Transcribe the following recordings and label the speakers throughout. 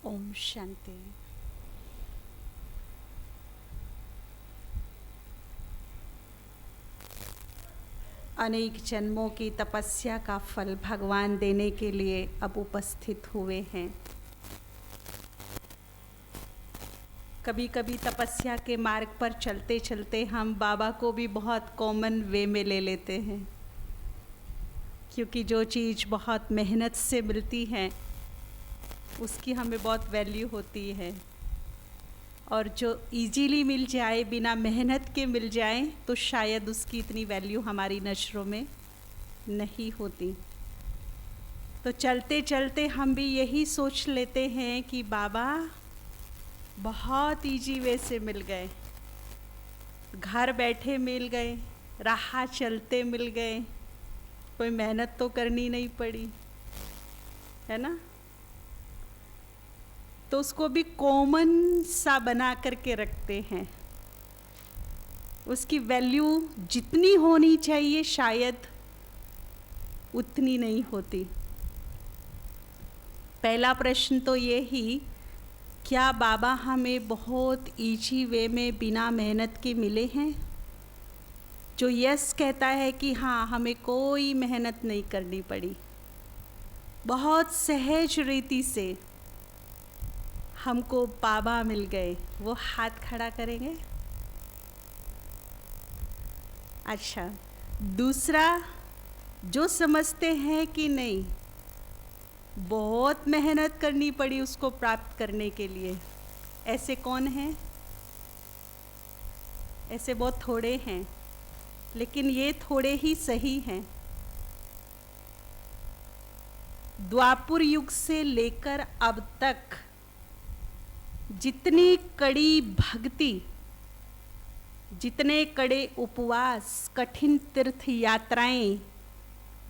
Speaker 1: ओम शांति। अनेक जन्मों की तपस्या का फल भगवान देने के लिए अब उपस्थित हुए हैं। कभी कभी तपस्या के मार्ग पर चलते चलते हम बाबा को भी बहुत कॉमन वे में ले लेते हैं, क्योंकि जो चीज़ बहुत मेहनत से मिलती है उसकी हमें बहुत वैल्यू होती है, और जो इजीली मिल जाए, बिना मेहनत के मिल जाए, तो शायद उसकी इतनी वैल्यू हमारी नज़रों में नहीं होती। तो चलते चलते हम भी यही सोच लेते हैं कि बाबा बहुत इजी वे से मिल गए, घर बैठे मिल गए, राह चलते मिल गए, कोई मेहनत तो करनी नहीं पड़ी, है ना। तो उसको भी कॉमन सा बना करके रखते हैं। उसकी वैल्यू जितनी होनी चाहिए शायद उतनी नहीं होती। पहला प्रश्न तो ये ही, क्या बाबा हमें बहुत इजी वे में बिना मेहनत के मिले हैं? जो यस कहता है कि हाँ, हमें कोई मेहनत नहीं करनी पड़ी, बहुत सहज रीति से हमको बाबा मिल गए, वो हाथ खड़ा करेंगे। अच्छा, दूसरा, जो समझते हैं कि नहीं, बहुत मेहनत करनी पड़ी उसको प्राप्त करने के लिए, ऐसे कौन हैं? ऐसे बहुत थोड़े हैं, लेकिन ये थोड़े ही सही हैं। द्वापर युग से लेकर अब तक जितनी कड़ी भक्ति, जितने कड़े उपवास, कठिन तीर्थ यात्राएं,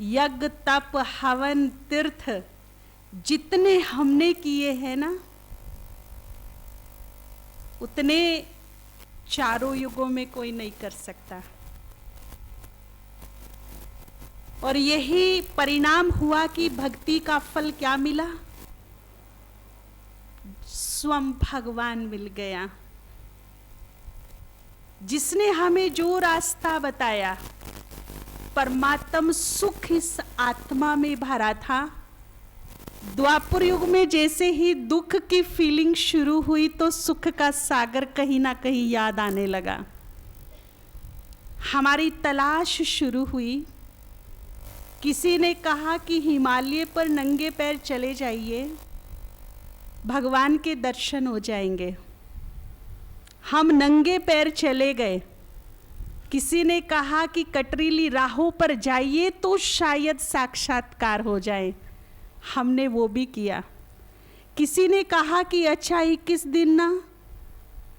Speaker 1: यज्ञ तप हवन तीर्थ जितने हमने किए हैं ना, उतने चारों युगों में कोई नहीं कर सकता। और यही परिणाम हुआ कि भक्ति का फल क्या मिला? स्वयं भगवान मिल गया, जिसने हमें जो रास्ता बताया। परमात्म सुख इस आत्मा में भरा था। द्वापर युग में जैसे ही दुख की फीलिंग शुरू हुई तो सुख का सागर कहीं ना कहीं याद आने लगा। हमारी तलाश शुरू हुई। किसी ने कहा कि हिमालय पर नंगे पैर चले जाइए, भगवान के दर्शन हो जाएंगे। हम नंगे पैर चले गए। किसी ने कहा कि कटरीली राहों पर जाइए तो शायद साक्षात्कार हो जाए, हमने वो भी किया। किसी ने कहा कि अच्छा 21 दिन ना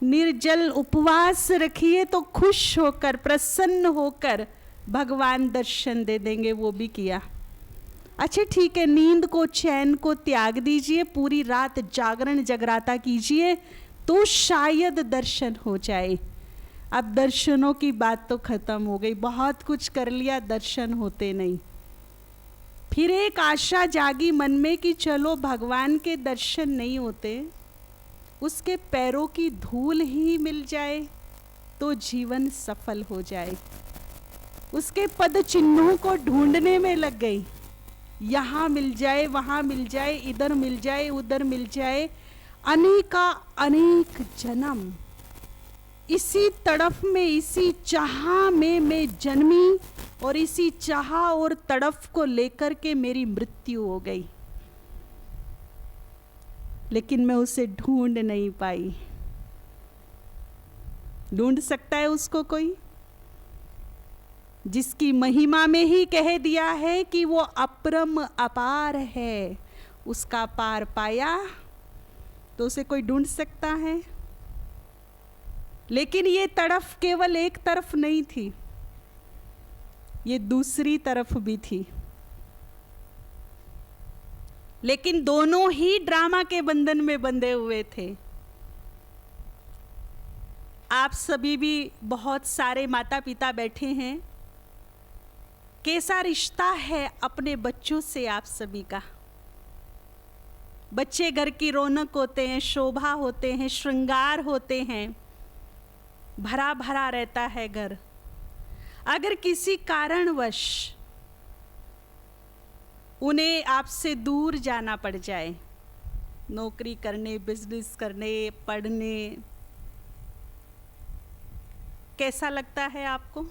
Speaker 1: निर्जल उपवास रखिए तो खुश होकर, प्रसन्न होकर भगवान दर्शन दे देंगे, वो भी किया। अच्छा ठीक है, नींद को, चैन को त्याग दीजिए, पूरी रात जागरण जगराता कीजिए तो शायद दर्शन हो जाए। अब दर्शनों की बात तो खत्म हो गई, बहुत कुछ कर लिया, दर्शन होते नहीं। फिर एक आशा जागी मन में कि चलो भगवान के दर्शन नहीं होते, उसके पैरों की धूल ही मिल जाए तो जीवन सफल हो जाए। उसके पद चिन्हों को ढूंढने में लग गई। यहाँ मिल जाए, वहाँ मिल जाए, इधर मिल जाए, उधर मिल जाए। अनेका अनेक जन्म इसी तड़फ में, इसी चाह में मैं जन्मी, और इसी चाह और तड़फ को लेकर के मेरी मृत्यु हो गई। लेकिन मैं उसे ढूंढ नहीं पाई। ढूंढ सकता है उसको कोई? जिसकी महिमा में ही कह दिया है कि वो अपरम अपार है, उसका पार पाया, तो उसे कोई ढूंढ सकता है? लेकिन ये तड़फ केवल एक तरफ नहीं थी, ये दूसरी तरफ भी थी। लेकिन दोनों ही ड्रामा के बंधन में बंधे हुए थे। आप सभी भी, बहुत सारे माता पिता बैठे हैं, कैसा रिश्ता है अपने बच्चों से आप सभी का? बच्चे घर की रौनक होते हैं, शोभा होते हैं, श्रृंगार होते हैं, भरा भरा रहता है घर। अगर किसी कारणवश उन्हें आपसे दूर जाना पड़ जाए, नौकरी करने, बिजनेस करने, पढ़ने, कैसा लगता है आपको?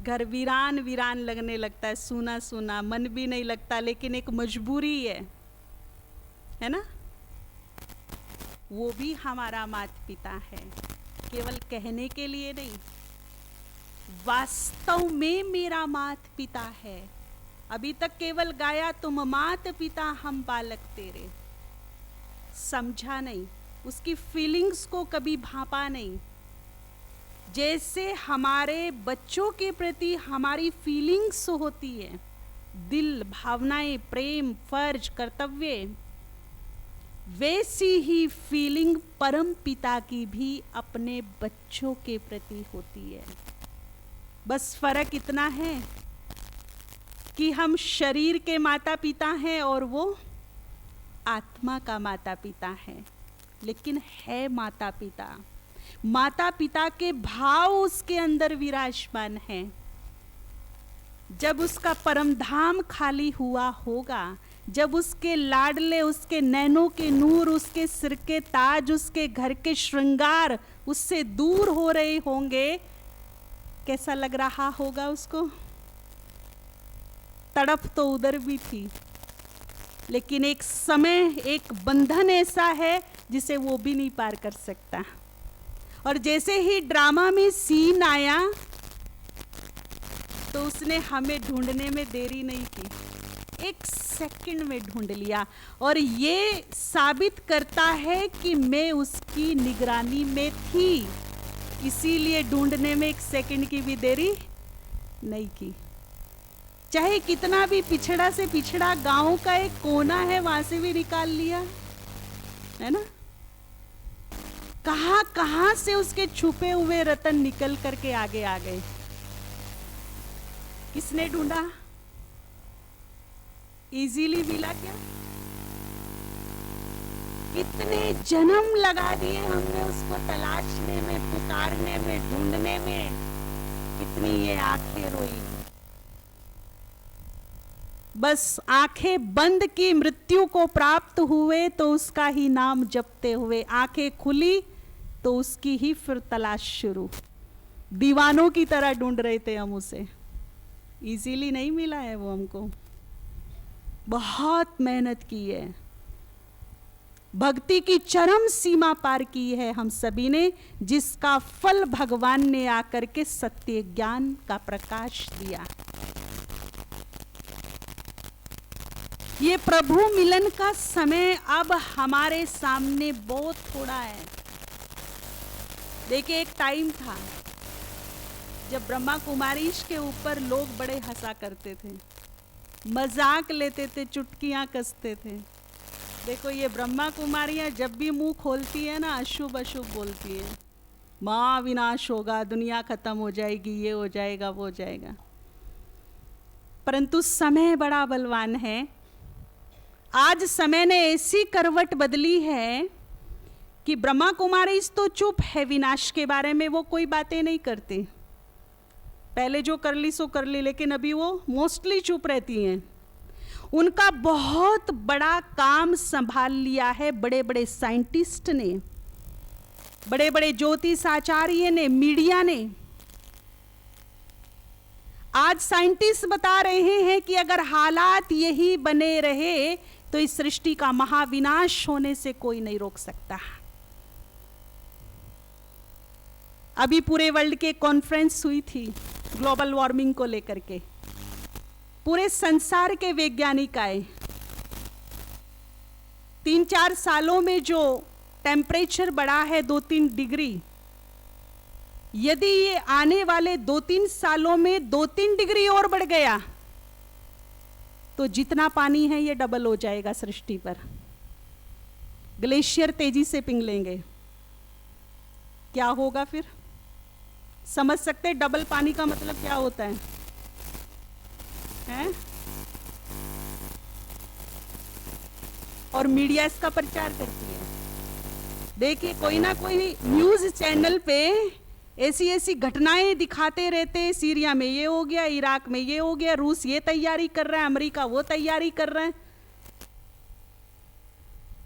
Speaker 1: घर वीरान वीरान लगने लगता है, सूना सूना, मन भी नहीं लगता, लेकिन एक मजबूरी है ना? वो भी हमारा माता पिता है, केवल कहने के लिए नहीं, वास्तव में मेरा माता पिता है। अभी तक केवल गाया तुम माता पिता हम बालक तेरे, समझा नहीं, उसकी फीलिंग्स को कभी भांपा नहीं। जैसे हमारे बच्चों के प्रति हमारी फीलिंग्स होती है, दिल, भावनाएं, प्रेम, फर्ज, कर्तव्य, वैसी ही फीलिंग परम पिता की भी अपने बच्चों के प्रति होती है। बस फर्क इतना है कि हम शरीर के माता पिता हैं और वो आत्मा का माता पिता है, लेकिन है माता पिता। माता पिता के भाव उसके अंदर विराजमान है। जब उसका परम धाम खाली हुआ होगा, जब उसके लाडले, उसके नैनों के नूर, उसके सिर के ताज, उसके घर के श्रृंगार उससे दूर हो रहे होंगे, कैसा लग रहा होगा उसको? तड़प तो उधर भी थी, लेकिन एक समय, एक बंधन ऐसा है जिसे वो भी नहीं पार कर सकता। और जैसे ही ड्रामा में सीन आया तो उसने हमें ढूंढने में देरी नहीं की, 1 सेकंड में ढूंढ लिया। और ये साबित करता है कि मैं उसकी निगरानी में थी, इसीलिए ढूंढने में 1 सेकंड की भी देरी नहीं की। चाहे कितना भी पिछड़ा से पिछड़ा गांव का एक कोना है, वहां से भी निकाल लिया, है ना? कहां कहां से उसके छुपे हुए रतन निकल करके आगे आ गए। किसने ढूंढा? इजीली मिला क्या? कितने जन्म लगा दिए हमने उसको तलाशने में, पुकारने में, ढूंढने में। कितनी ये आंखें रोई। बस आंखें बंद की, मृत्यु को प्राप्त हुए तो उसका ही नाम जपते हुए, आंखें खुली तो उसकी ही फिर तलाश शुरू। दीवानों की तरह ढूंढ रहे थे हम उसे, इजीली नहीं मिला है वो हमको, बहुत मेहनत की है, भक्ति की चरम सीमा पार की है हम सभी ने, जिसका फल भगवान ने आकर के सत्य ज्ञान का प्रकाश दिया। ये प्रभु मिलन का समय अब हमारे सामने बहुत थोड़ा है। देखिए, एक टाइम था जब ब्रह्मा कुमारीश के ऊपर लोग बड़े हंसा करते थे, मजाक लेते थे, चुटकियां कसते थे। देखो, ये ब्रह्मा कुमारियां जब भी मुंह खोलती है ना, अशुभ अशुभ बोलती है। मां विनाश होगा, दुनिया खत्म हो जाएगी, ये हो जाएगा, वो हो जाएगा। परंतु समय बड़ा बलवान है। आज समय ने ऐसी करवट बदली है कि ब्रह्मा कुमारी तो चुप है, विनाश के बारे में वो कोई बातें नहीं करते। पहले जो कर ली सो कर ली, लेकिन अभी वो मोस्टली चुप रहती हैं। उनका बहुत बड़ा काम संभाल लिया है बड़े बड़े साइंटिस्ट ने, बड़े बड़े ज्योतिष आचार्य ने, मीडिया ने। आज साइंटिस्ट बता रहे हैं कि अगर हालात यही बने रहे तो इस सृष्टि का महाविनाश होने से कोई नहीं रोक सकता। अभी पूरे वर्ल्ड के कॉन्फ्रेंस हुई थी ग्लोबल वार्मिंग को लेकर के, पूरे संसार के वैज्ञानिक आए। 3-4 सालों में जो टेम्परेचर बढ़ा है 2-3 डिग्री, यदि ये आने वाले 2-3 सालों में 2-3 डिग्री और बढ़ गया तो जितना पानी है ये डबल हो जाएगा सृष्टि पर। ग्लेशियर तेजी से पिघलेंगे। क्या होगा फिर? समझ सकते डबल पानी का मतलब क्या होता है? हैं? और मीडिया इसका प्रचार करती है। देखिए कोई ना कोई न्यूज चैनल पे ऐसी ऐसी घटनाएं दिखाते रहते हैं, सीरिया में ये हो गया, इराक में ये हो गया, रूस ये तैयारी कर रहा है, अमेरिका वो तैयारी कर रहा है,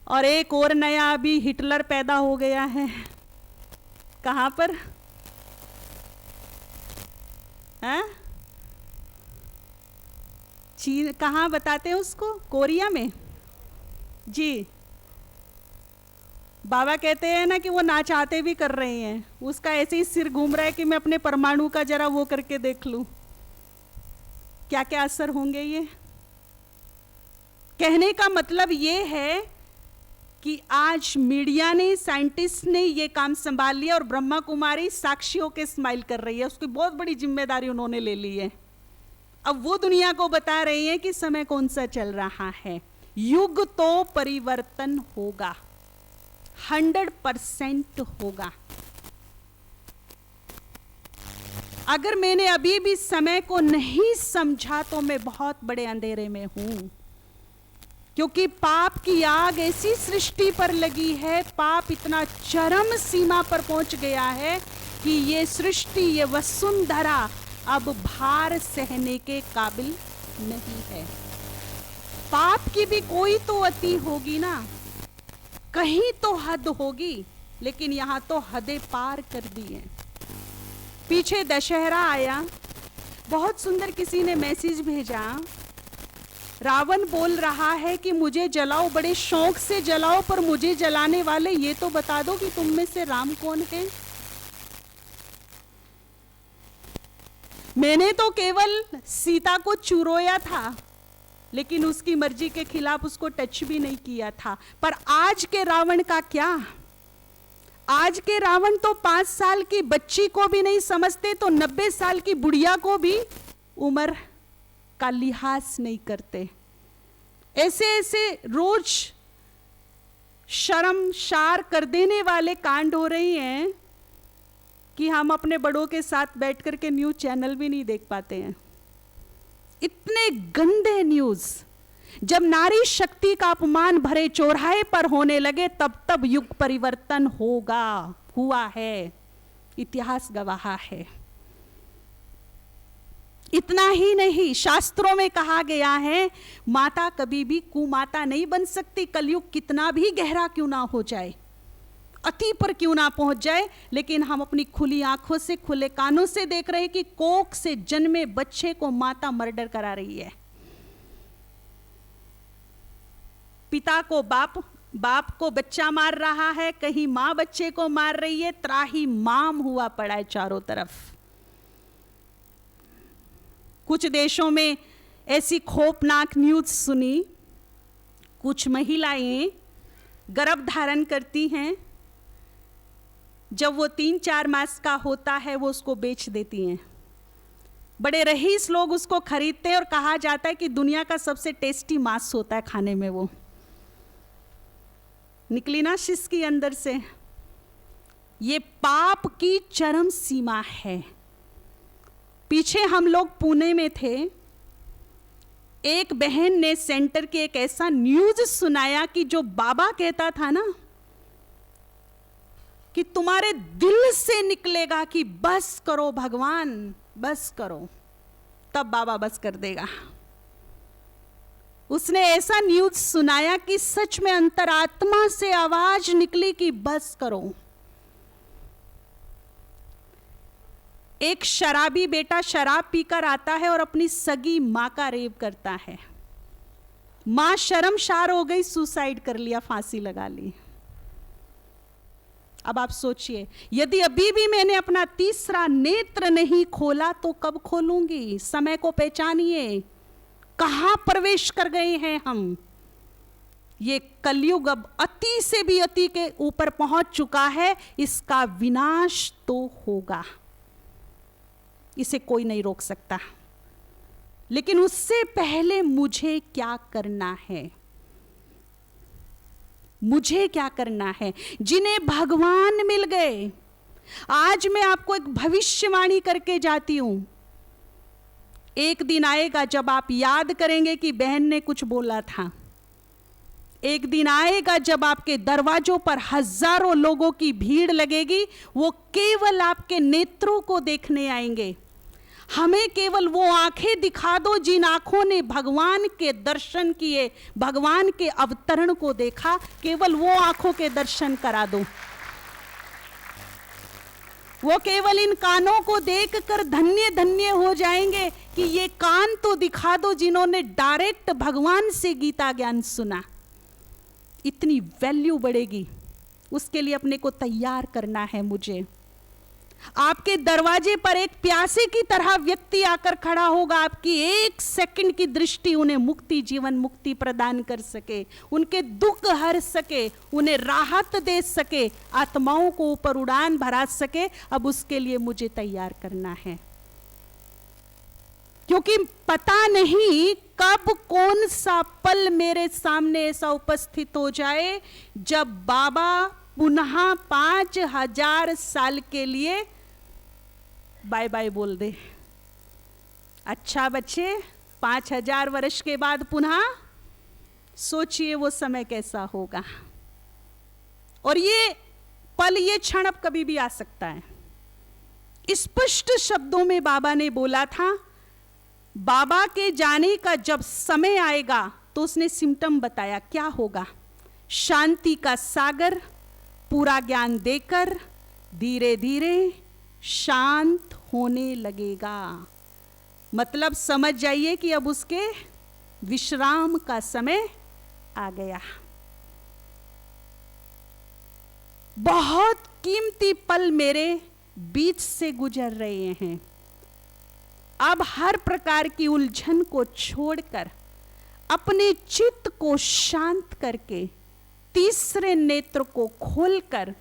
Speaker 1: और एक और नया अभी हिटलर पैदा हो गया है। कहां पर? हैं? चीन? कहां बताते हैं उसको? कोरिया में जी। बाबा कहते हैं ना कि वो ना चाहते भी कर रहे हैं, उसका ऐसे ही सिर घूम रहा है कि मैं अपने परमाणु का जरा वो करके देख लूं क्या क्या असर होंगे। ये कहने का मतलब ये है कि आज मीडिया ने, साइंटिस्ट ने ये काम संभाल लिया और ब्रह्मा कुमारी साक्षियों के स्माइल कर रही है, उसकी बहुत बड़ी जिम्मेदारी उन्होंने ले ली है। अब वो दुनिया को बता रही है कि समय कौन सा चल रहा है। युग तो परिवर्तन होगा, 100% होगा। अगर मैंने अभी भी समय को नहीं समझा तो मैं बहुत बड़े अंधेरे में हूं, क्योंकि पाप की आग ऐसी सृष्टि पर लगी है, पाप इतना चरम सीमा पर पहुंच गया है कि ये सृष्टि, ये वसुंधरा अब भार सहने के काबिल नहीं है। पाप की भी कोई तो अति होगी ना, कहीं तो हद होगी, लेकिन यहां तो हदें पार कर दी हैं। पीछे दशहरा आया, बहुत सुंदर किसी ने मैसेज भेजा, रावण बोल रहा है कि मुझे जलाओ, बड़े शौक से जलाओ, पर मुझे जलाने वाले ये तो बता दो कि तुम में से राम कौन है। मैंने तो केवल सीता को चुरोया था, लेकिन उसकी मर्जी के खिलाफ उसको टच भी नहीं किया था। पर आज के रावण का क्या? आज के रावण तो 5 साल की बच्ची को भी नहीं समझते, तो 90 साल की बुढ़िया को भी उम्र का लिहाज नहीं करते। ऐसे ऐसे रोज शर्मसार कर देने वाले कांड हो रही हैं कि हम अपने बड़ों के साथ बैठ करके न्यूज चैनल भी नहीं देख पाते हैं। इतने गंदे न्यूज। जब नारी शक्ति का अपमान भरे चौराहे पर होने लगे, तब तब युग परिवर्तन होगा, हुआ है, इतिहास गवाह है। इतना ही नहीं, शास्त्रों में कहा गया है माता कभी भी कुमाता नहीं बन सकती। कलयुग कितना भी गहरा क्यों ना हो जाए, अति पर क्यों ना पहुंच जाए, लेकिन हम अपनी खुली आंखों से, खुले कानों से देख रहे हैं कि कोख से जन्मे बच्चे को माता मर्डर करा रही है। पिता को बाप, बाप को बच्चा मार रहा है, कहीं मां बच्चे को मार रही है। त्राही माम हुआ पड़ा है चारों तरफ। कुछ देशों में ऐसी खौफनाक न्यूज सुनी, कुछ महिलाएं गर्भ धारण करती हैं, जब वो 3-4 मास का होता है वो उसको बेच देती हैं। बड़े रईस लोग उसको खरीदते हैं और कहा जाता है कि दुनिया का सबसे टेस्टी मांस होता है खाने में। वो निकली ना शिश्की अंदर से। ये पाप की चरम सीमा है। पीछे हम लोग पुणे में थे, एक बहन ने सेंटर के एक ऐसा न्यूज सुनाया कि जो बाबा कहता था ना कि तुम्हारे दिल से निकलेगा कि बस करो भगवान, बस करो, तब बाबा बस कर देगा। उसने ऐसा न्यूज सुनाया कि सच में अंतरात्मा से आवाज निकली कि बस करो। एक शराबी बेटा शराब पीकर आता है और अपनी सगी मां का रेप करता है। मां शर्मसार हो गई, सुसाइड कर लिया, फांसी लगा ली। अब आप सोचिए, यदि अभी भी मैंने अपना तीसरा नेत्र नहीं खोला तो कब खोलूंगी? समय को पहचानिए, कहां प्रवेश कर गए हैं हम। ये कलयुग अब अति से भी अति के ऊपर पहुंच चुका है। इसका विनाश तो होगा, इसे कोई नहीं रोक सकता। लेकिन उससे पहले मुझे क्या करना है? मुझे क्या करना है? जिन्हें भगवान मिल गए, आज मैं आपको एक भविष्यवाणी करके जाती हूं। एक दिन आएगा जब आप याद करेंगे कि बहन ने कुछ बोला था। एक दिन आएगा जब आपके दरवाजों पर हजारों लोगों की भीड़ लगेगी, वो केवल आपके नेत्रों को देखने आएंगे। हमें केवल वो आंखें दिखा दो जिन आंखों ने भगवान के दर्शन किए, भगवान के अवतरण को देखा, केवल वो आंखों के दर्शन करा दो। वो केवल इन कानों को देखकर धन्य धन्य हो जाएंगे कि ये कान तो दिखा दो जिन्होंने डायरेक्ट भगवान से गीता ज्ञान सुना। इतनी वैल्यू बढ़ेगी, उसके लिए अपने को तैयार करना है मुझे। आपके दरवाजे पर एक प्यासे की तरह व्यक्ति आकर खड़ा होगा, आपकी एक सेकंड की दृष्टि उन्हें मुक्ति, जीवन मुक्ति प्रदान कर सके, उनके दुख हर सके, उन्हें राहत दे सके, आत्माओं को ऊपर उड़ान भरा सके। अब उसके लिए मुझे तैयार करना है, क्योंकि पता नहीं कब कौन सा पल मेरे सामने ऐसा उपस्थित हो जाए जब बाबा पुनः 5000 साल के लिए बाय बाय बोल दे। अच्छा बच्चे, 5000 वर्ष के बाद पुनः सोचिए वो समय कैसा होगा। और ये पल, ये क्षण अब कभी भी आ सकता है। स्पष्ट शब्दों में बाबा ने बोला था, बाबा के जाने का जब समय आएगा तो उसने सिम्टम बताया क्या होगा। शांति का सागर पूरा ज्ञान देकर धीरे धीरे शांत होने लगेगा। मतलब समझ जाइए कि अब उसके विश्राम का समय आ गया। बहुत कीमती पल मेरे बीच से गुजर रहे हैं। अब हर प्रकार की उलझन को छोड़कर, अपने चित्त को शांत करके, तीसरे नेत्र को खोलकर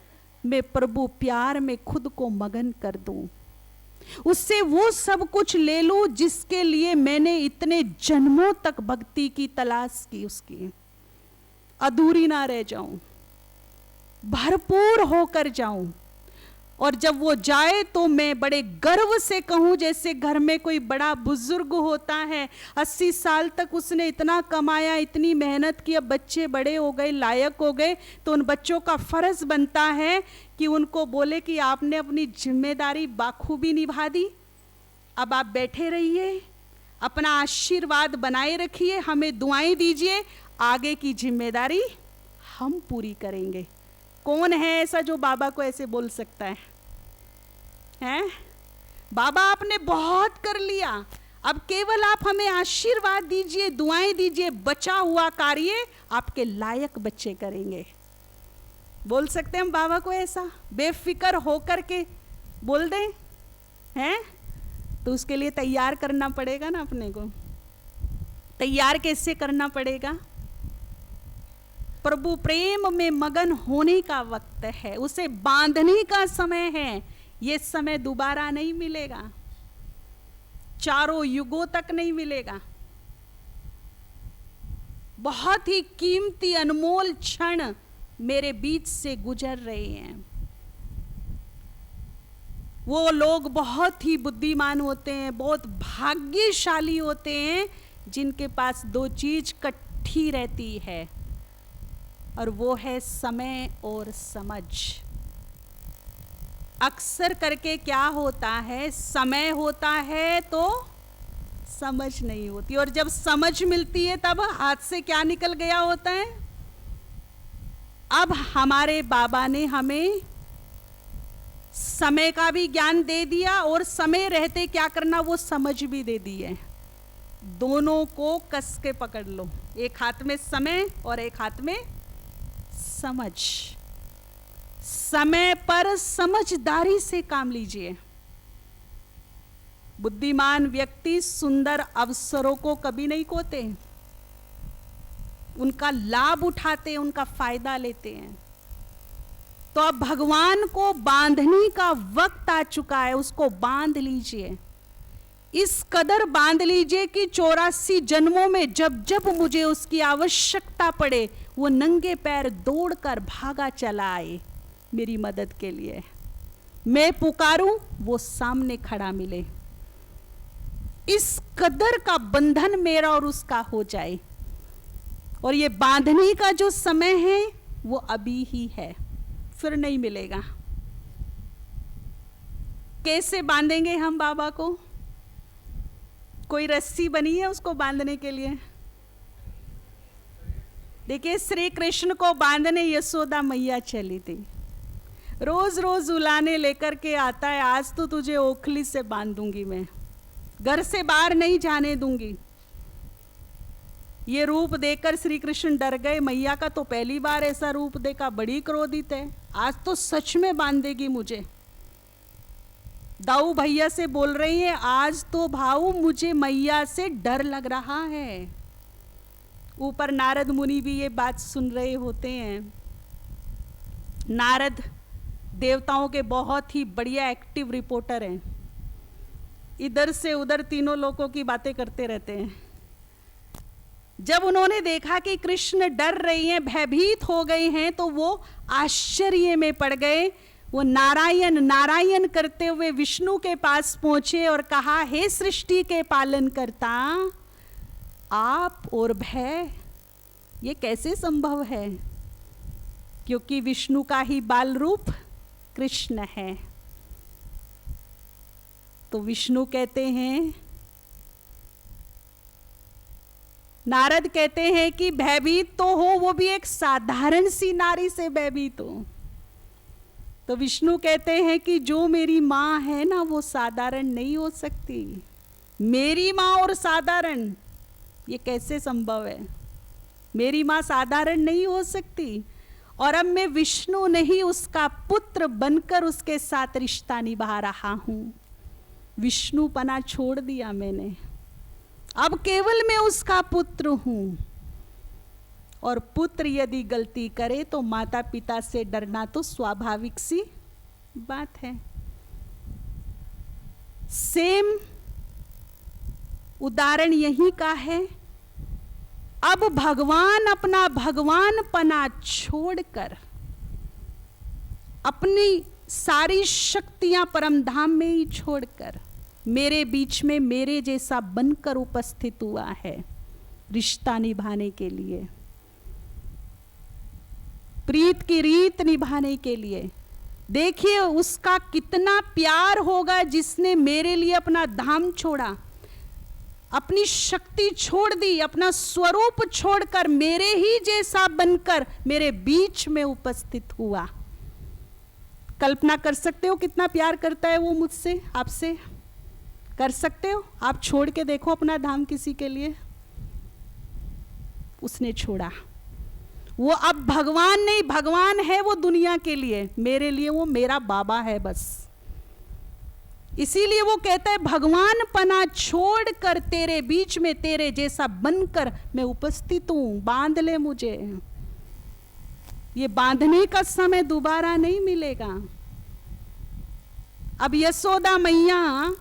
Speaker 1: मैं प्रभु प्यार में खुद को मगन कर दूं, उससे वो सब कुछ ले लूं जिसके लिए मैंने इतने जन्मों तक भक्ति की तलाश की, उसकी अधूरी ना रह जाऊं, भरपूर होकर जाऊं। और जब वो जाए तो मैं बड़े गर्व से कहूं, जैसे घर में कोई बड़ा बुजुर्ग होता है, 80 साल तक उसने इतना कमाया, इतनी मेहनत की, अब बच्चे बड़े हो गए, लायक हो गए, तो उन बच्चों का फर्ज बनता है कि उनको बोले कि आपने अपनी जिम्मेदारी बाखूबी निभा दी, अब आप बैठे रहिए, अपना आशीर्वाद बनाए रखिए, हमें दुआएं दीजिए, आगे की जिम्मेदारी हम पूरी करेंगे। कौन है ऐसा जो बाबा को ऐसे बोल सकता है? हैं? बाबा आपने बहुत कर लिया, अब केवल आप हमें आशीर्वाद दीजिए, दुआएं दीजिए, बचा हुआ कार्य आपके लायक बच्चे करेंगे। बोल सकते हैं हम बाबा को ऐसा बेफिक्र होकर के बोल दें? हैं? तो उसके लिए तैयार करना पड़ेगा ना अपने को। तैयार कैसे करना पड़ेगा? प्रभु प्रेम में मगन होने का वक्त है, उसे बांधने का समय है। ये समय दोबारा नहीं मिलेगा, चारों युगों तक नहीं मिलेगा। बहुत ही कीमती अनमोल क्षण मेरे बीच से गुजर रहे हैं। वो लोग बहुत ही बुद्धिमान होते हैं, बहुत भाग्यशाली होते हैं, जिनके पास दो चीज इकट्ठी रहती है, और वो है समय और समझ। अक्सर करके क्या होता है, समय होता है तो समझ नहीं होती, और जब समझ मिलती है तब हाथ से क्या निकल गया होता है। अब हमारे बाबा ने हमें समय का भी ज्ञान दे दिया, और समय रहते क्या करना वो समझ भी दे दी है। दोनों को कस के पकड़ लो, एक हाथ में समय और एक हाथ में समझ। समय पर समझदारी से काम लीजिए। बुद्धिमान व्यक्ति सुंदर अवसरों को कभी नहीं खोते, उनका लाभ उठाते हैं, उनका फायदा लेते हैं। तो अब भगवान को बांधने का वक्त आ चुका है, उसको बांध लीजिए। इस कदर बांध लीजिए कि 84 जन्मों में जब जब मुझे उसकी आवश्यकता पड़े, वो नंगे पैर दौड़कर भागा चला आए मेरी मदद के लिए। मैं पुकारूं, वो सामने खड़ा मिले। इस कदर का बंधन मेरा और उसका हो जाए। और ये बांधने का जो समय है वो अभी ही है, फिर नहीं मिलेगा। कैसे बांधेंगे हम बाबा को? कोई रस्सी बनी है उसको बांधने के लिए? देखिए, श्री कृष्ण को बांधने यशोदा मैया चली थी। रोज रोज उलाने लेकर के आता है, आज तो तुझे ओखली से बांध दूंगी, मैं घर से बाहर नहीं जाने दूंगी। ये रूप देखकर श्री कृष्ण डर गए। मैया का तो पहली बार ऐसा रूप देखा, बड़ी क्रोधित है, आज तो सच में बांध देगी मुझे। दाऊ भैया से बोल रही है, आज तो भाऊ मुझे मैया से डर लग रहा है। ऊपर नारद मुनि भी ये बात सुन रहे होते हैं। नारद देवताओं के बहुत ही बढ़िया एक्टिव रिपोर्टर हैं, इधर से उधर तीनों लोगों की बातें करते रहते हैं। जब उन्होंने देखा कि कृष्ण डर रही हैं, भयभीत हो गए हैं, तो वो आश्चर्य में पड़ गए। वो नारायण नारायण करते हुए विष्णु के पास पहुंचे और कहा, हे सृष्टि के पालन करता, आप और भय, ये कैसे संभव है? क्योंकि विष्णु का ही बाल रूप कृष्ण है। तो विष्णु कहते हैं, नारद कहते हैं कि भयभीत तो हो, वो भी एक साधारण सी नारी से भयभीत हो। तो विष्णु कहते हैं कि जो मेरी माँ है ना, वो साधारण नहीं हो सकती। मेरी माँ और साधारण, ये कैसे संभव है? मेरी माँ साधारण नहीं हो सकती। और अब मैं विष्णु नहीं, उसका पुत्र बनकर उसके साथ रिश्ता निभा रहा हूं। विष्णुपना छोड़ दिया मैंने, अब केवल मैं उसका पुत्र हूं। और पुत्र यदि गलती करे तो माता पिता से डरना तो स्वाभाविक सी बात है। सेम उदाहरण यही का है। अब भगवान अपना भगवानपना छोड़कर अपनी सारी शक्तियां परम धाम में ही छोड़कर मेरे बीच में मेरे जैसा बनकर उपस्थित हुआ है, रिश्ता निभाने के लिए, प्रीत की रीत निभाने के लिए। देखिए उसका कितना प्यार होगा जिसने मेरे लिए अपना धाम छोड़ा, अपनी शक्ति छोड़ दी, अपना स्वरूप छोड़कर मेरे ही जैसा बनकर मेरे बीच में उपस्थित हुआ। कल्पना कर सकते हो कितना प्यार करता है वो मुझसे, आपसे? कर सकते हो? आप छोड़ के देखो अपना धाम किसी के लिए। उसने छोड़ा। वो अब भगवान नहीं, भगवान है वो दुनिया के लिए, मेरे लिए वो मेरा बाबा है बस। इसीलिए वो कहता है, भगवान पना छोड़कर तेरे बीच में तेरे जैसा बनकर मैं उपस्थित हूं, बांध ले मुझे। ये बांधने का समय दोबारा नहीं मिलेगा। अब यशोदा मैया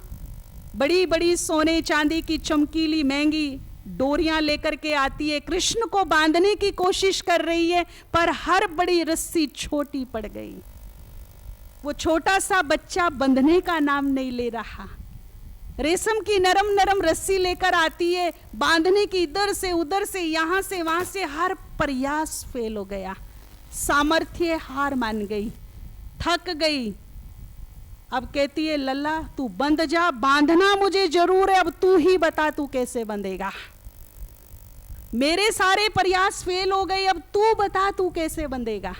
Speaker 1: बड़ी बड़ी सोने चांदी की चमकीली महंगी डोरियां लेकर के आती है, कृष्ण को बांधने की कोशिश कर रही है, पर हर बड़ी रस्सी छोटी पड़ गई। वो छोटा सा बच्चा बंधने का नाम नहीं ले रहा। रेशम की नरम नरम रस्सी लेकर आती है, बांधने की इधर से उधर से, यहां से वहां से, हर प्रयास फेल हो गया। सामर्थ्य हार मान गई, थक गई। अब कहती है, लल्ला तू बंध जा, बांधना मुझे जरूर है, अब तू ही बता तू कैसे बंधेगा। मेरे सारे प्रयास फेल हो गए, अब तू बता तू कैसे बंधेगा।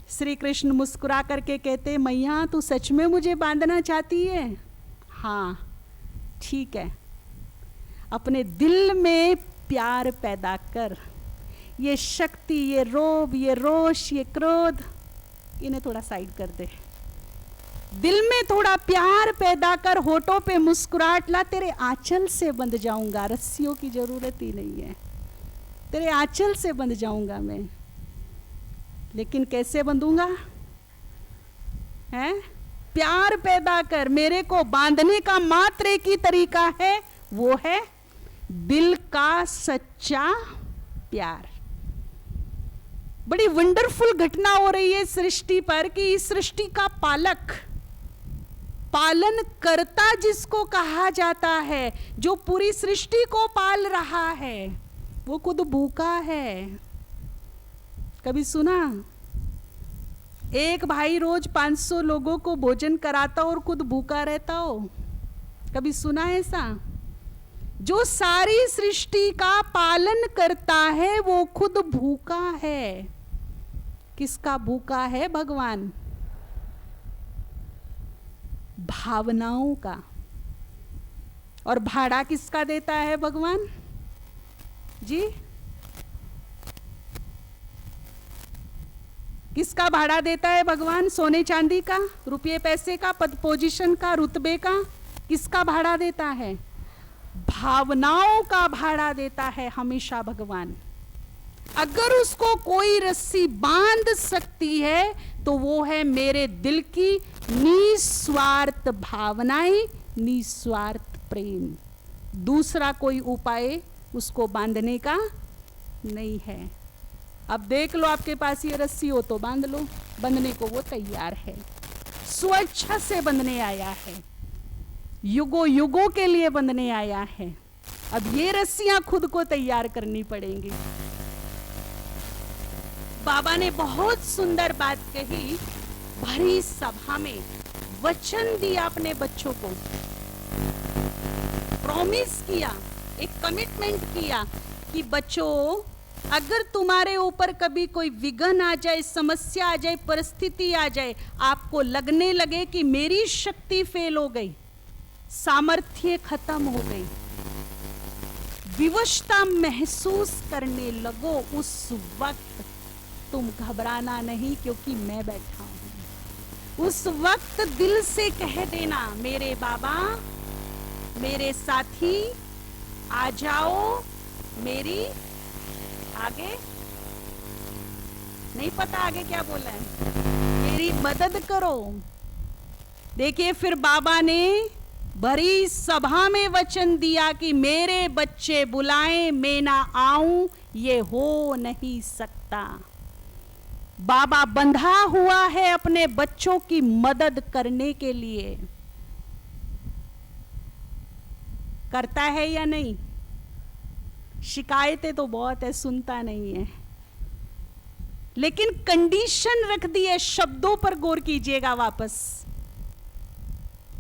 Speaker 1: श्री कृष्ण मुस्कुरा करके कहते, मैया तू सच में मुझे बांधना चाहती है? हाँ ठीक है। अपने दिल में प्यार पैदा कर। ये शक्ति, ये रोब, ये रोष, ये क्रोध, इन्हें थोड़ा साइड कर दे। दिल में थोड़ा प्यार पैदा कर, होठों पे मुस्कुराहट ला। तेरे आंचल से बंध जाऊंगा, रस्सियों की जरूरत ही नहीं है, तेरे आंचल से बंध जाऊंगा मैं। लेकिन कैसे बंधूंगा? हैं? प्यार पैदा कर। मेरे को बांधने का मात्र एक ही तरीका है, वो है दिल का सच्चा प्यार। बड़ी वंडरफुल घटना हो रही है सृष्टि पर कि इस सृष्टि का पालक, पालन करता जिसको कहा जाता है, जो पूरी सृष्टि को पाल रहा है, वो खुद भूखा है। कभी सुना? एक भाई रोज 500 लोगों को भोजन कराता और खुद भूखा रहता हो? कभी सुना है ऐसा? जो सारी सृष्टि का पालन करता है वो खुद भूखा है। किसका भूखा है भगवान? भावनाओं का। और भाड़ा किसका देता है भगवान जी? किसका भाड़ा देता है भगवान? सोने चांदी का, रुपये पैसे का, पद पोजीशन का, रुतबे का? किसका भाड़ा देता है? भावनाओं का भाड़ा देता है हमेशा भगवान। अगर उसको कोई रस्सी बांध सकती है तो वो है मेरे दिल की निस्वार्थ भावनाएं, निस्वार्थ प्रेम। दूसरा कोई उपाय उसको बांधने का नहीं है। अब देख लो, आपके पास ये रस्सी हो तो बांध लो, बंधने को वो तैयार है, स्वेच्छा से बंधने आया है, युगों युगों के लिए बंधने आया है। अब ये रस्सियां खुद को तैयार करनी पड़ेंगी। बाबा ने बहुत सुंदर बात कही, भरी सभा में वचन दिया अपने बच्चों को, प्रॉमिस किया, एक कमिटमेंट किया कि बच्चों अगर तुम्हारे ऊपर कभी कोई विघ्न आ जाए, समस्या आ जाए, परिस्थिति आ जाए, आपको लगने लगे कि मेरी शक्ति फेल हो गई, सामर्थ्य खत्म हो गई, विवशता महसूस करने लगो, उस वक्त तुम घबराना नहीं, क्योंकि मैं बैठा हूं। उस वक्त दिल से कह देना, मेरे बाबा, मेरे साथी, आ जाओ मेरी, आगे नहीं पता आगे क्या बोला है, मेरी मदद करो। देखिए, फिर बाबा ने भरी सभा में वचन दिया कि मेरे बच्चे बुलाएं, मैं ना आऊं, ये हो नहीं सकता। बाबा बंधा हुआ है अपने बच्चों की मदद करने के लिए। करता है या नहीं? शिकायतें तो बहुत है, सुनता नहीं है, लेकिन कंडीशन रख दी है। शब्दों पर गौर कीजिएगा वापस।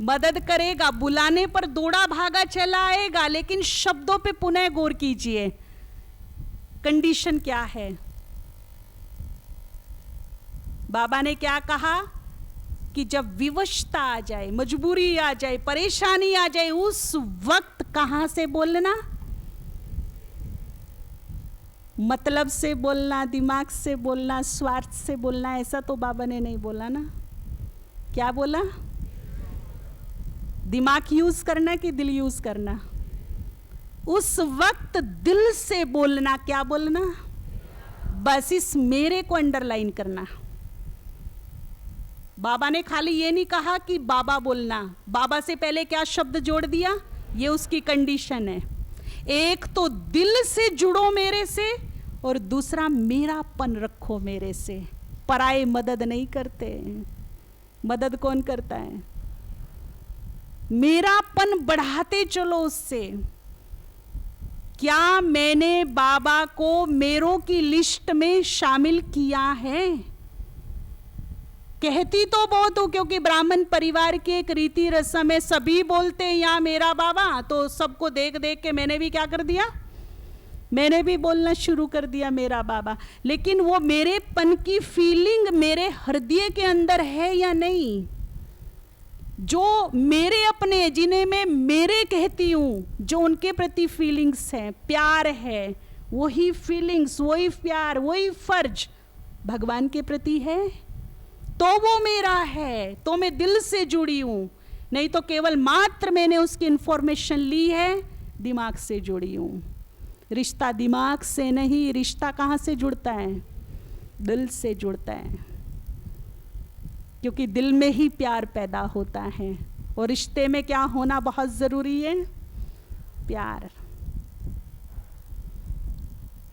Speaker 1: मदद करेगा, बुलाने पर दौड़ा भागा चला आएगा, लेकिन शब्दों पे पुनः गौर कीजिए, कंडीशन क्या है। बाबा ने क्या कहा कि जब विवशता आ जाए, मजबूरी आ जाए, परेशानी आ जाए, उस वक्त कहां से बोलना? मतलब से बोलना, दिमाग से बोलना, स्वार्थ से बोलना, ऐसा तो बाबा ने नहीं बोला ना। क्या बोला? दिमाग यूज करना कि दिल यूज करना? उस वक्त दिल से बोलना। क्या बोलना? बस इस मेरे को अंडरलाइन करना। बाबा ने खाली ये नहीं कहा कि बाबा बोलना, बाबा से पहले क्या शब्द जोड़ दिया? ये उसकी कंडीशन है। एक तो दिल से जुड़ो मेरे से, और दूसरा मेरापन रखो मेरे से। पराये मदद नहीं करते। मदद कौन करता है? मेरापन बढ़ाते चलो उससे। क्या मैंने बाबा को मेरों की लिस्ट में शामिल किया है? कहती तो बहुत हूं, क्योंकि ब्राह्मण परिवार की एक रीति रस्म है, सभी बोलते हैं यहाँ मेरा बाबा, तो सबको देख देख के मैंने भी क्या कर दिया? मैंने भी बोलना शुरू कर दिया मेरा बाबा। लेकिन वो मेरेपन की फीलिंग मेरे हृदय के अंदर है या नहीं? जो मेरे अपने, जिन्हें मैं मेरे कहती हूं, जो उनके प्रति फीलिंग्स हैं, प्यार है, वही फीलिंग्स, वही प्यार, वही फर्ज भगवान के प्रति है, तो वो मेरा है, तो मैं दिल से जुड़ी हूं। नहीं तो केवल मात्र मैंने उसकी इंफॉर्मेशन ली है, दिमाग से जुड़ी हूं। रिश्ता दिमाग से नहीं, रिश्ता कहां से जुड़ता है? दिल से जुड़ता है, क्योंकि दिल में ही प्यार पैदा होता है। और रिश्ते में क्या होना बहुत जरूरी है? प्यार।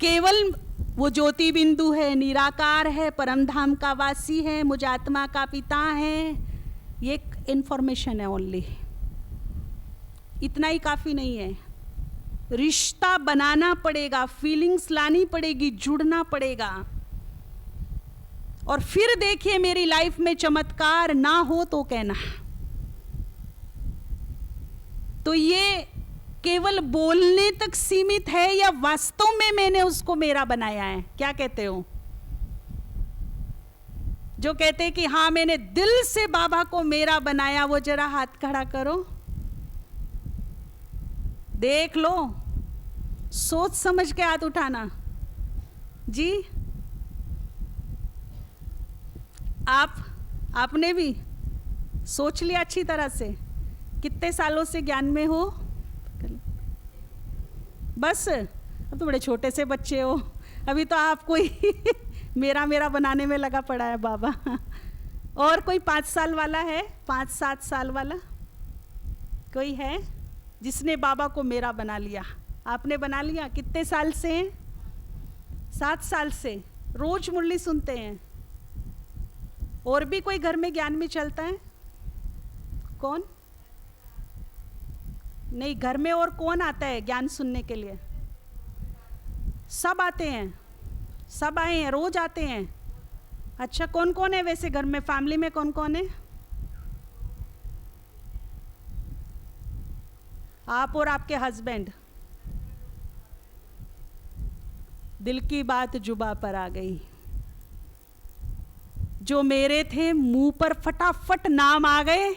Speaker 1: केवल वो ज्योति बिंदु है, निराकार है, परमधाम का वासी है, मुझ आत्मा का पिता है, ये एक इंफॉर्मेशन है ओनली। इतना ही काफी नहीं है। रिश्ता बनाना पड़ेगा, फीलिंग्स लानी पड़ेगी, जुड़ना पड़ेगा। और फिर देखिए मेरी लाइफ में चमत्कार ना हो तो कहना। तो ये केवल बोलने तक सीमित है या वास्तव में मैंने उसको मेरा बनाया है? क्या कहते हो? जो कहते हैं कि हाँ मैंने दिल से बाबा को मेरा बनाया, वो जरा हाथ खड़ा करो, देख लो, सोच समझ के हाथ उठाना जी। आपने भी सोच लिया अच्छी तरह से? कितने सालों से ज्ञान में हो? बस अब तो बड़े छोटे से बच्चे हो, अभी तो आपको ही मेरा मेरा बनाने में लगा पड़ा है बाबा। और कोई 5 साल वाला है? 5-7 साल वाला कोई है जिसने बाबा को मेरा बना लिया? आपने बना लिया? कितने साल से? 7 साल से रोज मुरली सुनते हैं। और भी कोई घर में ज्ञान में चलता है? कौन? नहीं, घर में और कौन आता है ज्ञान सुनने के लिए? सब आते हैं, सब आए हैं, रोज आते हैं। अच्छा, कौन कौन है वैसे घर में? फैमिली में कौन कौन है? आप और आपके हस्बैंड। दिल की बात जुबा पर आ गई। जो मेरे थे मुंह पर फटाफट नाम आ गए,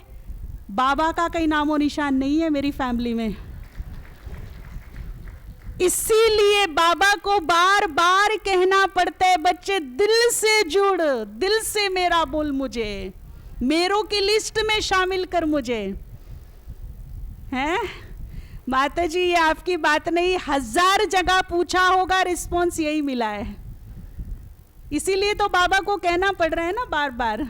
Speaker 1: बाबा का कहीं नामो निशान नहीं है मेरी फैमिली में। इसीलिए बाबा को बार बार कहना पड़ता है, बच्चे दिल से जुड़, दिल से मेरा बोल, मुझे मेरों की लिस्ट में शामिल कर मुझे। हैं माता जी, ये आपकी बात नहीं, 1000 जगह पूछा होगा, रिस्पॉन्स यही मिला है। इसीलिए तो बाबा को कहना पड़ रहा है ना बार बार।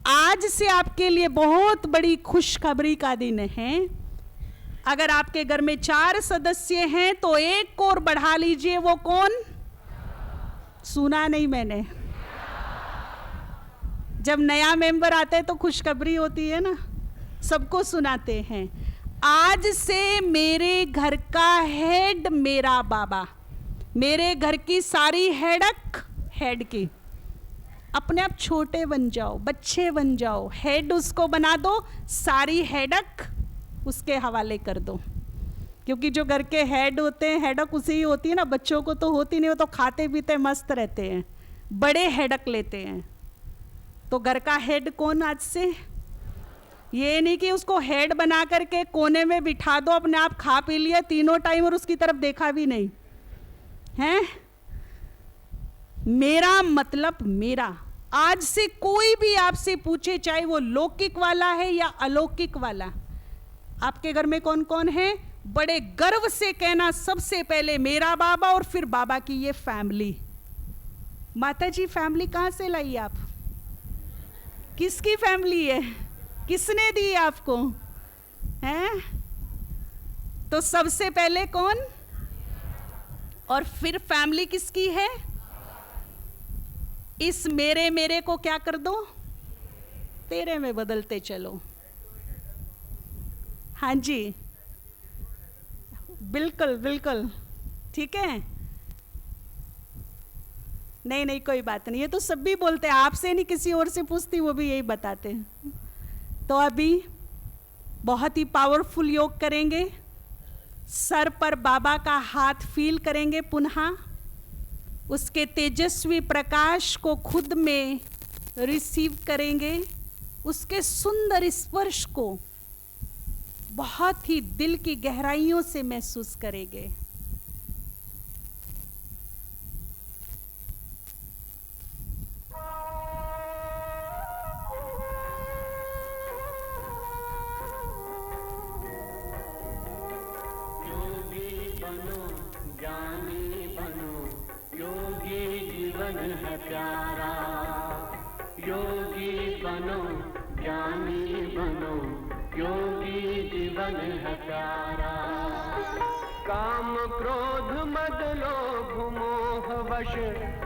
Speaker 1: आज से आपके लिए बहुत बड़ी खुशखबरी का दिन है। अगर आपके घर में 4 सदस्य हैं तो 1 और बढ़ा लीजिए। वो कौन? सुना नहीं मैंने। जब नया मेंबर आता है तो खुशखबरी होती है ना, सबको सुनाते हैं। आज से मेरे घर का हेड मेरा बाबा, मेरे घर की सारी हेड की। अपने आप छोटे बन जाओ, बच्चे बन जाओ, हेड उसको बना दो, सारी हेडक उसके हवाले कर दो। क्योंकि जो घर के हेड होते हैं, हेडक उसे ही होती है ना, बच्चों को तो होती नहीं, वो तो खाते पीते मस्त रहते हैं, बड़े हेडक लेते हैं। तो घर का हेड कौन आज से? ये नहीं कि उसको हेड बना करके कोने में बिठा दो, अपने आप खा पी लिया तीनों टाइम और उसकी तरफ देखा भी नहीं है। मेरा मतलब मेरा। आज से कोई भी आपसे पूछे, चाहे वो लौकिक वाला है या अलौकिक वाला, आपके घर में कौन कौन है, बड़े गर्व से कहना सबसे पहले मेरा बाबा और फिर बाबा की ये फैमिली। माता जी, फैमिली कहां से लाई आप? किसकी फैमिली है? किसने दी आपको? हैं? तो सबसे पहले कौन और फिर फैमिली किसकी है? इस मेरे को क्या कर दो? तेरे में बदलते चलो। हाँ जी, बिल्कुल बिल्कुल, ठीक है। नहीं कोई बात नहीं, ये तो सब भी बोलते हैं, आपसे नहीं किसी और से पूछती वो भी यही बताते हैं। तो अभी बहुत ही पावरफुल योग करेंगे। सर पर बाबा का हाथ फील करेंगे, पुनः उसके तेजस्वी प्रकाश को खुद में रिसीव करेंगे, उसके सुंदर स्पर्श को बहुत ही दिल की गहराइयों से महसूस करेंगे।
Speaker 2: प्यारा योगी बनो, ज्ञानी बनो, योगी जीवन है प्यारा। काम क्रोध मद लोभ मोह वश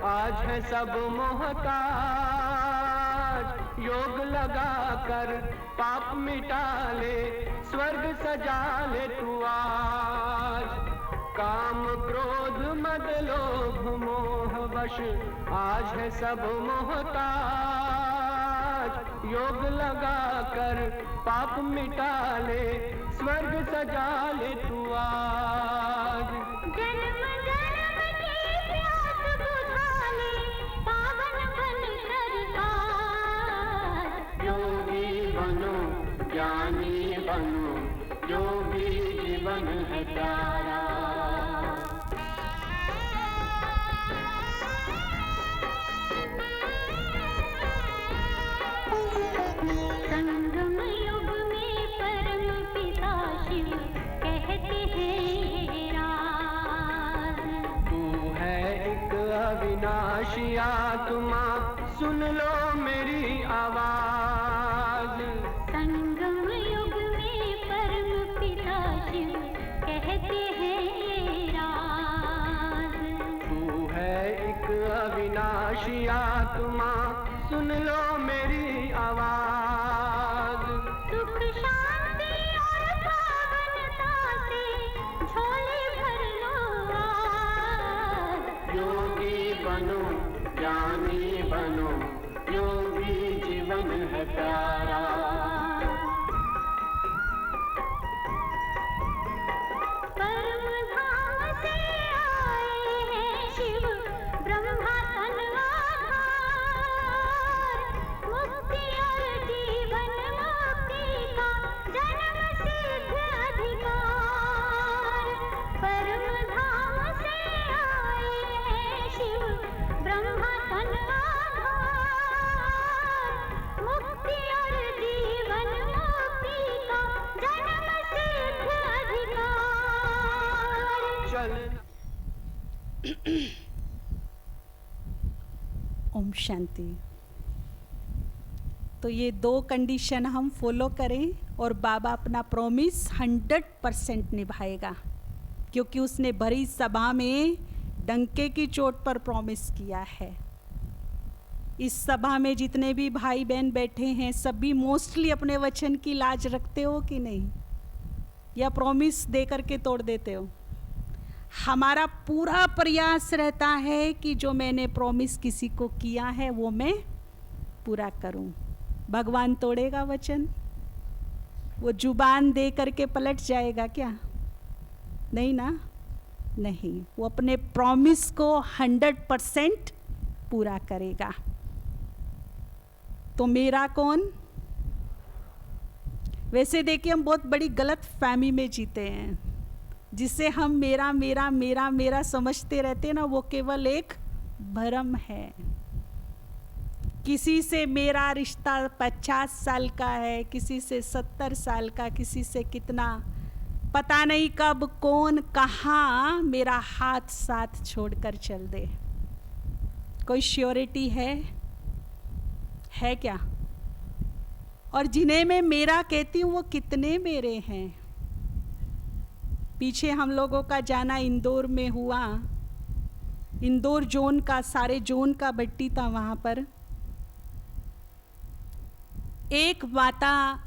Speaker 2: आज है सब मोहताज। योग लगा कर पाप मिटा ले, स्वर्ग सजा ले तू आज। काम क्रोध मद लोभ मोह वश आज है सब मोहताज। योग लगा कर पाप मिटा ले, स्वर्ग सजा ले तू आज।
Speaker 3: जन्म जन्म की प्यास बुझा ले, पावन बन कर आज।
Speaker 2: योगी बनो ज्ञानी बनो, योगी जीवन है प्यारा।
Speaker 3: संगम युग में परम पिता शिव कहते हैं राज।
Speaker 2: तू है एक अविनाशी आत्मा, सुन लो मेरी आवाज।
Speaker 3: संगम युग में परम पिता शिव कहते हैं राज।
Speaker 2: तू है एक अविनाशी आत्मा, सुन लो मेरी आवाज।
Speaker 3: सुख शांति और पावनता से झोले भर लो आज।
Speaker 2: योगी बनो ज्ञानी बनो, योगी जीवन है प्यारा।
Speaker 3: परम धाम से आए हैं शिव ब्रह्मा तन आधार। मुक्ति और जीवन मुक्ति का जन्म सिद्ध अधिकार। परम धाम से आए हैं शिव ब्रह्मा तन आधार। मुक्ति और जीवन मुक्ति का जन्म सिद्ध अधिकार।
Speaker 2: चल
Speaker 1: ओम शांति। तो ये 2 कंडीशन हम फॉलो करें और बाबा अपना प्रॉमिस 100% निभाएगा, क्योंकि उसने भरी सभा में डंके की चोट पर प्रॉमिस किया है। इस सभा में जितने भी भाई बहन बैठे हैं सभी मोस्टली अपने वचन की लाज रखते हो कि नहीं, या प्रॉमिस दे करके तोड़ देते हो? हमारा पूरा प्रयास रहता है कि जो मैंने प्रॉमिस किसी को किया है वो मैं पूरा करूं। भगवान तोड़ेगा वचन? वो जुबान दे करके पलट जाएगा क्या? नहीं ना, नहीं। वो अपने प्रॉमिस को 100% पूरा करेगा। तो मेरा कौन? वैसे देखिए हम बहुत बड़ी गलत फहमी में जीते हैं, जिसे हम मेरा मेरा मेरा मेरा समझते रहते हैं ना, वो केवल एक भ्रम है। किसी से मेरा रिश्ता 50 साल का है, किसी से 70 साल का, किसी से कितना, पता नहीं कब कौन कहाँ मेरा हाथ साथ छोड़कर चल दे। कोई श्योरिटी है क्या? और जिन्हें मैं मेरा कहती हूँ वो कितने मेरे हैं? पीछे हम लोगों का जाना इंदौर में हुआ, इंदौर जोन का, सारे जोन का भट्टी था वहाँ पर। एक माता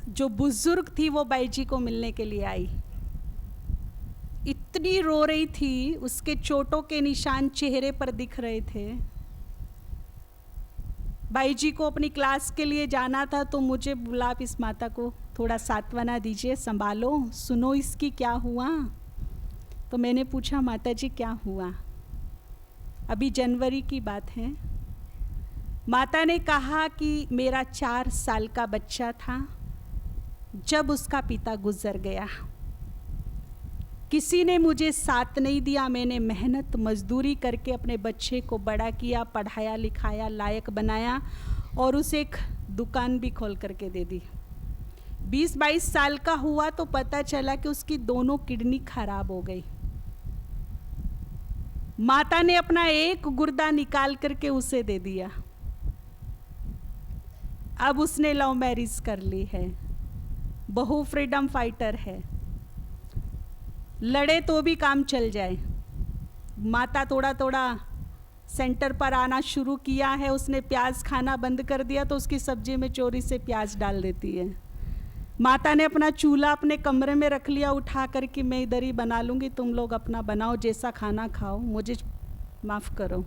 Speaker 1: जो बुजुर्ग थी वो बाई जी को मिलने के लिए आई। इतनी रो रही थी, उसके चोटों के निशान चेहरे पर दिख रहे थे। बाई जी को अपनी क्लास के लिए जाना था, तो मुझे बोला आप इस माता को थोड़ा सांत्वना दीजिए, संभालो, सुनो इसकी क्या हुआ। तो मैंने पूछा माता जी क्या हुआ? अभी जनवरी की बात है। माता ने कहा कि मेरा 4 साल का बच्चा था जब उसका पिता गुजर गया। किसी ने मुझे साथ नहीं दिया, मैंने मेहनत मजदूरी करके अपने बच्चे को बड़ा किया, पढ़ाया लिखाया, लायक बनाया और उसे एक दुकान भी खोल करके दे दी। 20-22 साल का हुआ तो पता चला कि उसकी दोनों किडनी खराब हो गई। माता ने अपना एक गुर्दा निकाल करके उसे दे दिया। अब उसने लव मैरिज कर ली है, बहु फ्रीडम फाइटर है, लड़े तो भी काम चल जाए। माता थोड़ा थोड़ा सेंटर पर आना शुरू किया है। उसने प्याज खाना बंद कर दिया तो उसकी सब्जी में चोरी से प्याज डाल देती है। माता ने अपना चूल्हा अपने कमरे में रख लिया उठा कर कि मैं इधर ही बना लूँगी, तुम लोग अपना बनाओ, जैसा खाना खाओ, मुझे माफ़ करो।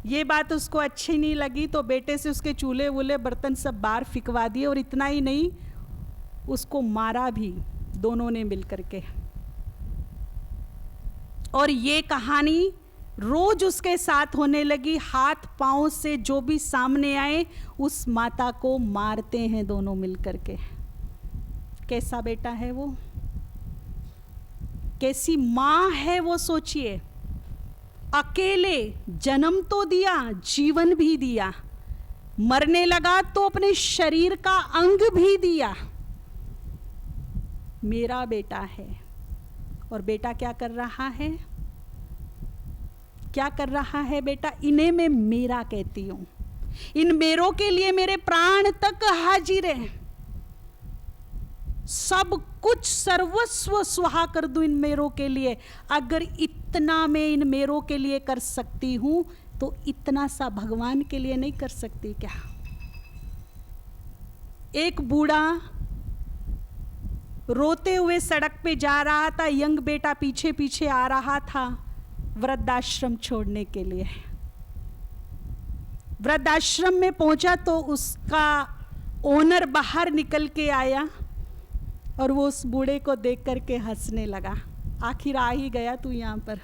Speaker 1: ये बात उसको अच्छी नहीं लगी तो बेटे से उसके चूल्हे वूल्हे बर्तन सब बाहर फिकवा दिए, और इतना ही नहीं उसको मारा भी, दोनों ने मिल करके। और ये कहानी रोज उसके साथ होने लगी। हाथ पांव से जो भी सामने आए उस माता को मारते हैं दोनों मिलकर के। कैसा बेटा है वो, कैसी मां है वो, सोचिए। अकेले जन्म तो दिया, जीवन भी दिया, मरने लगा तो अपने शरीर का अंग भी दिया। मेरा बेटा है। और बेटा क्या कर रहा है, क्या कर रहा है बेटा? इन्हें मैं मेरा कहती हूं। इन मेरों के लिए मेरे प्राण तक हाजिर है। सब कुछ सर्वस्व सुहा कर दूं इन मेरों के लिए। अगर इतना मैं इन मेरों के लिए कर सकती हूं तो इतना सा भगवान के लिए नहीं कर सकती क्या? एक बूढ़ा रोते हुए सड़क पे जा रहा था, यंग बेटा पीछे पीछे आ रहा था वृद्धाश्रम छोड़ने के लिए। वृद्धाश्रम में पहुंचा तो उसका ओनर बाहर निकल के आया और वो उस बूढ़े को देख करके हंसने लगा। आखिर आ ही गया तू यहाँ पर।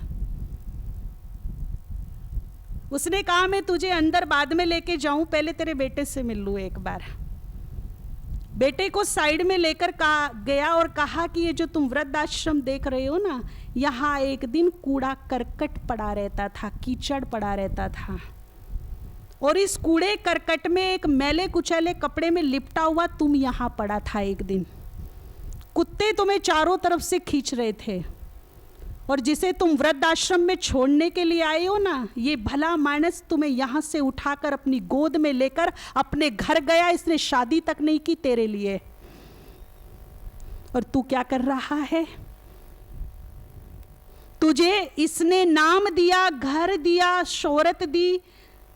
Speaker 1: उसने कहा मैं तुझे अंदर बाद में लेके जाऊं, पहले तेरे बेटे से मिल लूं एक बार। बेटे को साइड में लेकर गया और कहा कि ये जो तुम वृद्धाश्रम देख रहे हो ना, यहाँ एक दिन कूड़ा करकट पड़ा रहता था, कीचड़ पड़ा रहता था, और इस कूड़े करकट में एक मैले कुचैले कपड़े में लिपटा हुआ तुम यहाँ पड़ा था एक दिन। कुत्ते तुम्हें चारों तरफ से खींच रहे थे, और जिसे तुम वृद्धाश्रम में छोड़ने के लिए आए हो ना, ये भला मानस तुम्हें यहाँ से उठाकर अपनी गोद में लेकर अपने घर गया। इसने शादी तक नहीं की तेरे लिए, और तू क्या कर रहा है? तुझे इसने नाम दिया, घर दिया, शोहरत दी,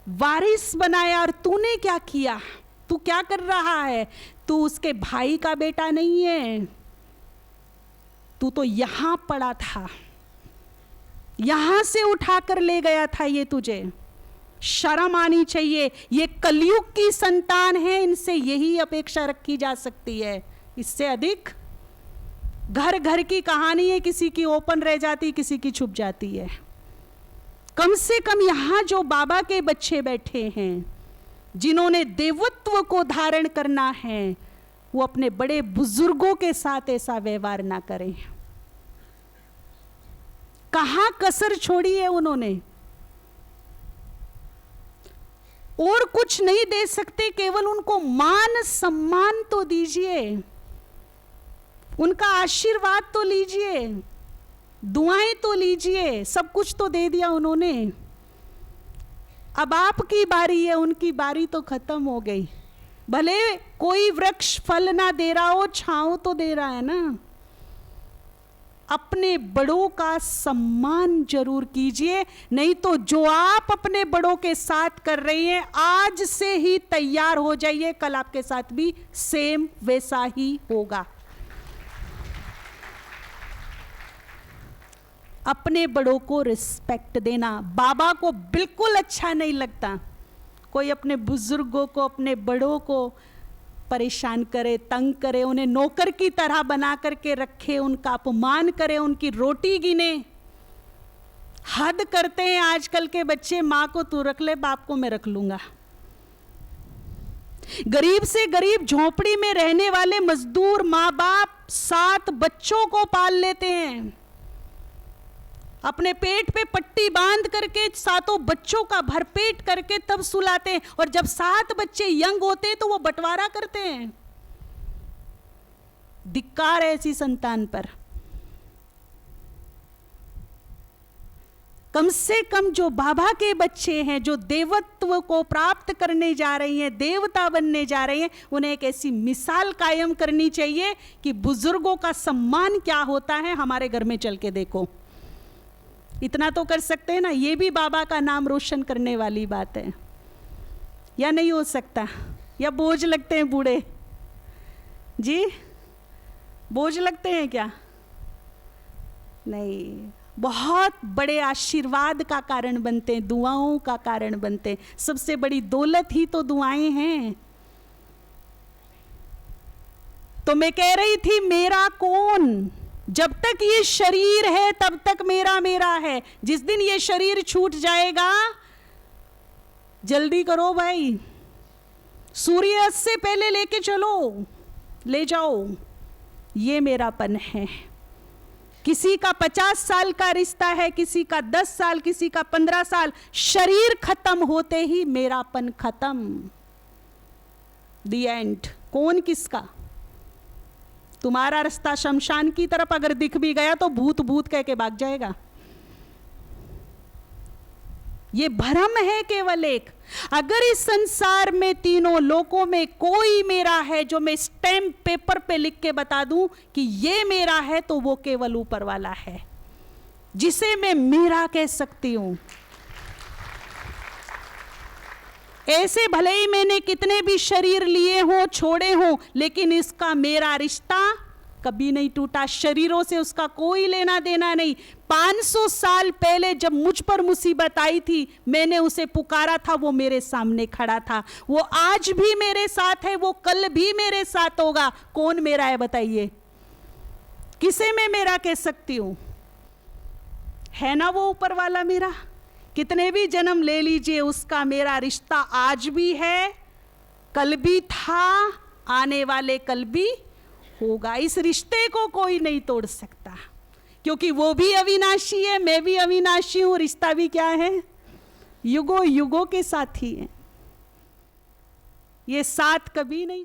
Speaker 1: वारिस बनाया, और तूने क्या किया? तू क्या कर रहा है? तू उसके भाई का बेटा नहीं है, तू तो यहां पड़ा था, यहां से उठाकर ले गया था ये तुझे। शर्म आनी चाहिए। ये कलयुग की संतान है, इनसे यही अपेक्षा रखी जा सकती है, इससे अधिक। घर घर की कहानी है, किसी की ओपन रह जाती, किसी की छुप जाती है। कम से कम यहां जो बाबा के बच्चे बैठे हैं, जिन्होंने देवत्व को धारण करना है, वो अपने बड़े बुजुर्गों के साथ ऐसा व्यवहार ना करें। कहां कसर छोड़ी है उन्होंने? और कुछ नहीं दे सकते, केवल उनको मान सम्मान तो दीजिए, उनका आशीर्वाद तो लीजिए, दुआएं तो लीजिए। सब कुछ तो दे दिया उन्होंने। अब आपकी बारी है, उनकी बारी तो खत्म हो गई। भले कोई वृक्ष फल ना दे रहा हो, छांव तो दे रहा है ना। अपने बड़ों का सम्मान जरूर कीजिए, नहीं तो जो आप अपने बड़ों के साथ कर रही हैं, आज से ही तैयार हो जाइए, कल आपके साथ भी सेम वैसा ही होगा। अपने बड़ों को रिस्पेक्ट देना। बाबा को बिल्कुल अच्छा नहीं लगता कोई अपने बुजुर्गों को, अपने बड़ों को परेशान करे, तंग करे, उन्हें नौकर की तरह बना करके रखे, उनका अपमान करे, उनकी रोटी गिने। हद करते हैं आजकल के बच्चे। माँ को तू रख ले, बाप को मैं रख लूंगा। गरीब से गरीब झोपड़ी में रहने वाले मजदूर माँ बाप 7 बच्चों को पाल लेते हैं, अपने पेट पे पट्टी बांध करके 7 बच्चों का भरपेट करके तब सुलाते हैं, और जब 7 बच्चे यंग होते हैं तो वो बंटवारा करते हैं। धिक्कार है ऐसी संतान पर। कम से कम जो बाबा के बच्चे हैं, जो देवत्व को प्राप्त करने जा रही हैं, देवता बनने जा रहे हैं, उन्हें एक ऐसी मिसाल कायम करनी चाहिए कि बुजुर्गों का सम्मान क्या होता है। हमारे घर में चल के देखो, इतना तो कर सकते हैं ना। ये भी बाबा का नाम रोशन करने वाली बात है, या नहीं हो सकता? या बोझ लगते हैं बूढ़े? जी, बोझ लगते हैं क्या? नहीं, बहुत बड़े आशीर्वाद का कारण बनते हैं, दुआओं का कारण बनते हैं। सबसे बड़ी दौलत ही तो दुआएं हैं। तो मैं कह रही थी, मेरा कौन? जब तक ये शरीर है तब तक मेरा मेरा है। जिस दिन ये शरीर छूट जाएगा, जल्दी करो भाई, सूर्यास्त से पहले लेके चलो, ले जाओ। ये मेरापन है। किसी का 50 साल का रिश्ता है, किसी का 10 साल, किसी का 15 साल। शरीर खत्म होते ही मेरापन खत्म। दी एंड। कौन किसका? तुम्हारा रास्ता शमशान की तरफ अगर दिख भी गया तो भूत भूत कह के भाग जाएगा। ये भ्रम है केवल एक। अगर इस संसार में तीनों लोकों में कोई मेरा है जो मैं स्टैम्प पेपर पे लिख के बता दूं कि ये मेरा है, तो वो केवल ऊपर वाला है, जिसे मैं मेरा कह सकती हूं। ऐसे भले ही मैंने कितने भी शरीर लिए हों, छोड़े हों, लेकिन इसका मेरा रिश्ता कभी नहीं टूटा। शरीरों से उसका कोई लेना देना नहीं। 500 साल पहले जब मुझ पर मुसीबत आई थी, मैंने उसे पुकारा था, वो मेरे सामने खड़ा था। वो आज भी मेरे साथ है, वो कल भी मेरे साथ होगा। कौन मेरा है बताइए? किसे मैं मेरा कह सकती हूं? है ना वो ऊपर वाला मेरा। कितने भी जन्म ले लीजिए, उसका मेरा रिश्ता आज भी है, कल भी था, आने वाले कल भी होगा। इस रिश्ते को कोई नहीं तोड़ सकता, क्योंकि वो भी अविनाशी है, मैं भी अविनाशी हूं। रिश्ता भी क्या है? युगों युगों के साथी है। ये साथ कभी नहीं